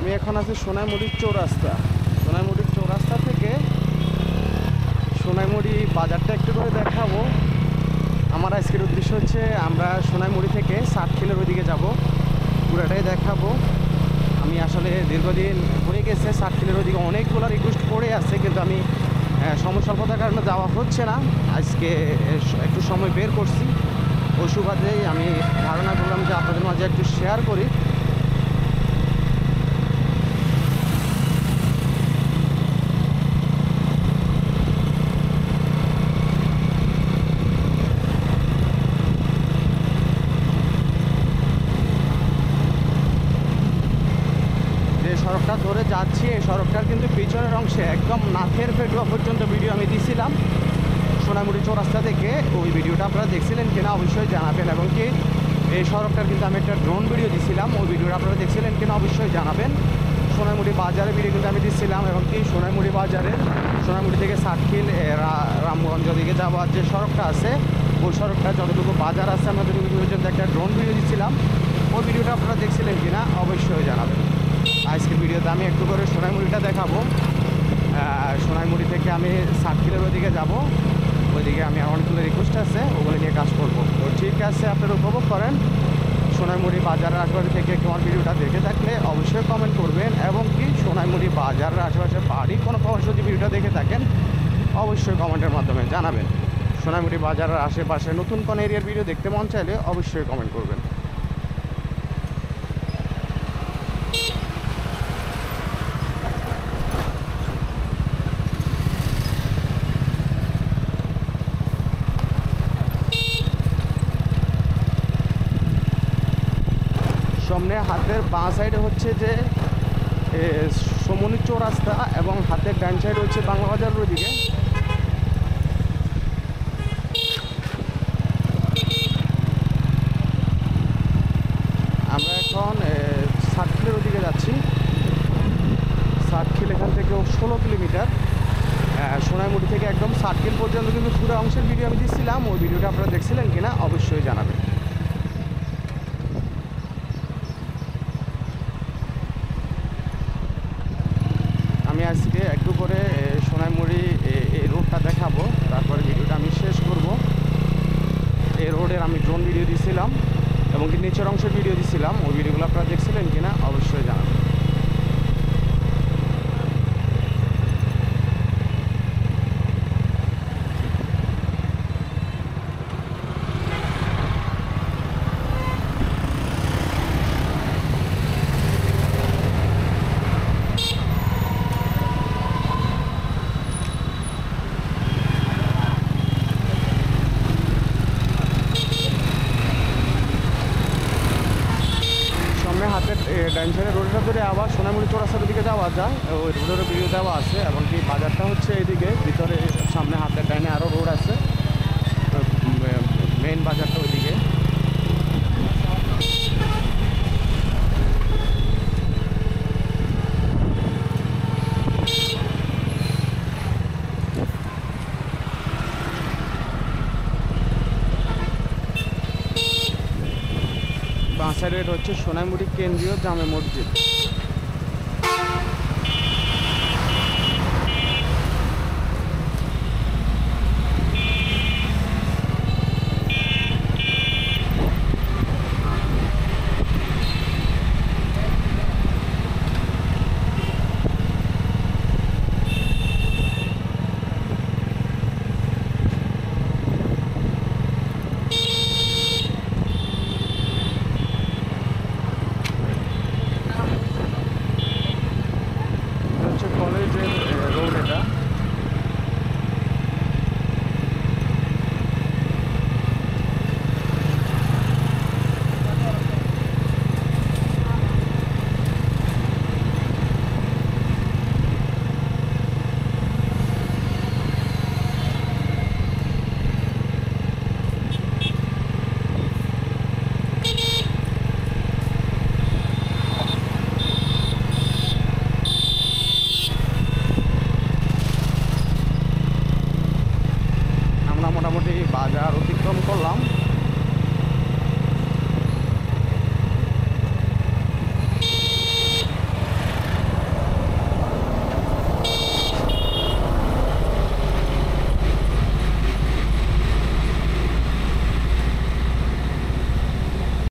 আমি এখন আছি সোনাইমুড়ির চৌরাস্তা। সোনাইমুড়ির চৌরাস্তা থেকে সোনাইমুড়ি বাজারটা একটু করে দেখাবো। আমার আজকের উদ্দেশ্য হচ্ছে আমরা সোনাইমুড়ি থেকে সাতখিলের ওইদিকে যাব, পুরোটাই দেখাবো। আমি আসলে দীর্ঘদিন হয়ে গেছে সাতখিলের ওইদিকে অনেকগুলো রিকোয়েস্ট পড়ে আছে, কিন্তু আমি সময় স্বল্পতার কারণে যাওয়া হচ্ছে না। আজকে একটু সময় বের করছি, ওই সুবাদেই আমি ধারণা করলাম যে আপনাদের মাঝে একটু শেয়ার করি। সড়কটা ধরে যাচ্ছি, এই সড়কটার কিন্তু পিছনের অংশে একদম নাথের ফেটুয়া পর্যন্ত ভিডিও আমি দিয়েছিলাম সোনাইমুড়ি চৌরাস্তা থেকে। ওই ভিডিওটা আপনারা দেখছিলেন কিনা অবশ্যই জানাবেন, এবং কি এই সড়কটার কিন্তু আমি একটা ড্রোন ভিডিও দিয়েছিলাম, ওই ভিডিওটা আপনারা দেখছিলেন কিনা অবশ্যই জানাবেন। সোনাইমুড়ি বাজারের ভিডিও কিন্তু আমি দিচ্ছিলাম, এবং কি সোনাইমুড়ি বাজারে সোনাইমুড়ি থেকে সাতখিল রামগঞ্জ দিকে যাওয়ার যে সড়কটা আছে, ওই সড়কটা যতটুকু বাজার আছে আমরা যতটুকু পর্যন্ত একটা ড্রোন ভিডিও দিচ্ছিলাম, ওই ভিডিওটা আপনারা দেখছিলেন কিনা অবশ্যই জানাবেন। আজকের ভিডিওতে আমি একটু করে সোনাইমুড়িটা দেখাবো। সোনাইমুড়ি থেকে আমি সাতখিলের ওইদিকে যাব, ওইদিকে আমি অনেকগুলো রিকোয়েস্ট আছে, ওগুলো নিয়ে কাজ করব। তো ঠিক আছে, আপনারা উপভোগ করেন। সোনাইমুড়ি বাজারের আশেপাশে থেকে আমার ভিডিওটা দেখে থাকলে অবশ্যই কমেন্ট করবেন, এবং কি সোনাইমুড়ি বাজারের আশেপাশে বাড়ি কোনো প্রবাস যদি ভিডিওটা দেখে থাকেন অবশ্যই কমেন্টের মাধ্যমে জানাবেন। সোনাইমুড়ি বাজারের আশেপাশে নতুন কোনো এরিয়ার ভিডিও দেখতে মন চাইলে অবশ্যই কমেন্ট করবেন। সামনে হাতের বাঁ সাইডে হচ্ছে যে সমুনি চৌরাস্তা, এবং হাতের ডান সাইডে হচ্ছে বাংলা বাজারের ওইদিকে। আমরা এখন সাতখিলের ওইদিকে যাচ্ছি। সাতখিল এখান থেকে 16 কিলোমিটার। সোনাইমুড়ি থেকে একদম সাতখিল পর্যন্ত কিন্তু পুরো অংশের ভিডিও আমি দিচ্ছিলাম, ওই ভিডিওটা আপনারা দেখছিলেন কিনা অবশ্যই জানাবেন। আমি আজকে একটু করে সোনাইমুড়ি এই রোডটা দেখাবো, তারপরে ভিডিওটা আমি শেষ করব। এই রোডের আমি ড্রোন ভিডিও দিয়েছিলাম, এবং কি নিচের অংশের ভিডিও দিয়েছিলাম, ওই ভিডিওগুলো আপনারা দেখছিলেন কিনা অবশ্যই জানাবেন। হাতের ডান সাইডের রোডটা ধরে আবার সোনাইমুড়ি চৌরাস্তার দিকে যাওয়া যায়, ওই রোডের ভিডিও দেওয়া আছে, এবং কি বাজারটা হচ্ছে এইদিকে ভিতরে। সামনে হাতের ডাইনে আরও রোড আছে, মেইন বাজারটা ওইদিকে। বাঁ সাইডে হচ্ছে সোনাইমুড়ি কেন্দ্রীয় জামে মসজিদ।